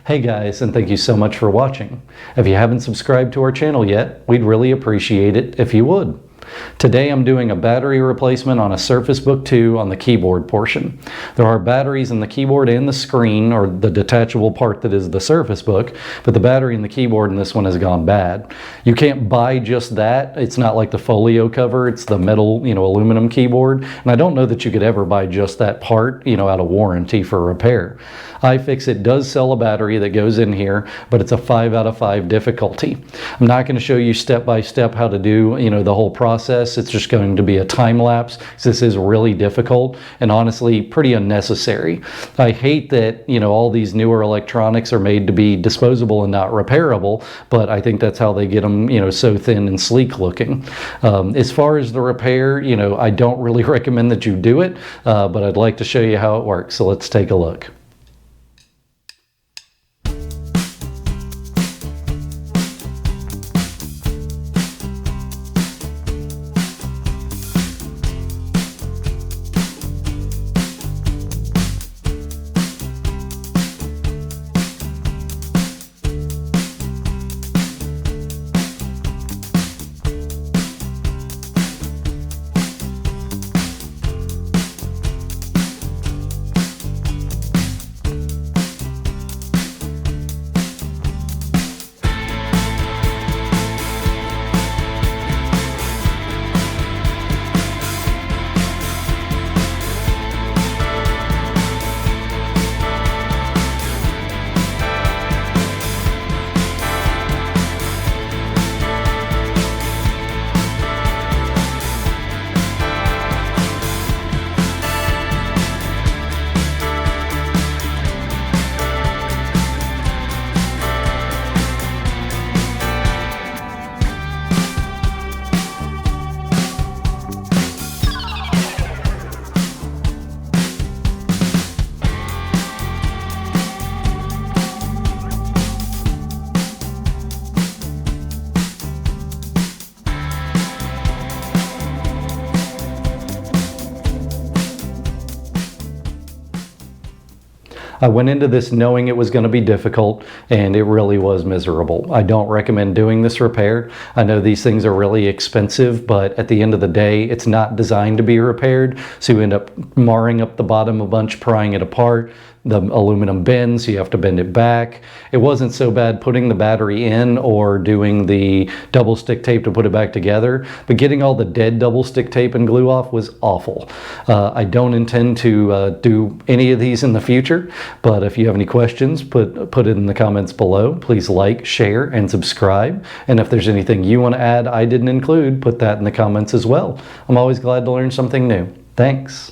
Hey guys, and thank you so much for watching. If you haven't subscribed to our channel yet, we'd really appreciate it if you would. Today I'm doing a battery replacement on a Surface Book 2 on the keyboard portion. There are batteries in the keyboard and the screen, or the detachable part that is the Surface Book, but the battery in the keyboard in this one has gone bad. You can't buy just that. It's not like the folio cover, it's the metal, aluminum keyboard, and I don't know that you could ever buy just that part, out of warranty for repair. iFixit does sell a battery that goes in here, but it's a 5 out of 5 difficulty. I'm not going to show you step by step how to do, the whole process. It's just going to be a time lapse. This is really difficult and honestly pretty unnecessary. I hate that, all these newer electronics are made to be disposable and not repairable, but I think that's how they get them, so thin and sleek looking. As far as the repair, I don't really recommend that you do it, but I'd like to show you how it works. So let's take a look. I went into this knowing it was going to be difficult, and it really was miserable. I don't recommend doing this repair. I know these things are really expensive, but at the end of the day, it's not designed to be repaired, so you end up marring up the bottom a bunch, prying it apart. The aluminum bends, so you have to bend it back. It wasn't so bad putting the battery in or doing the double stick tape to put it back together, but getting all the dead double stick tape and glue off was awful. I don't intend to do any of these in the future, but if you have any questions, put it in the comments below. Please like, share, and subscribe. And if there's anything you want to add I didn't include, put that in the comments as well. I'm always glad to learn something new. Thanks.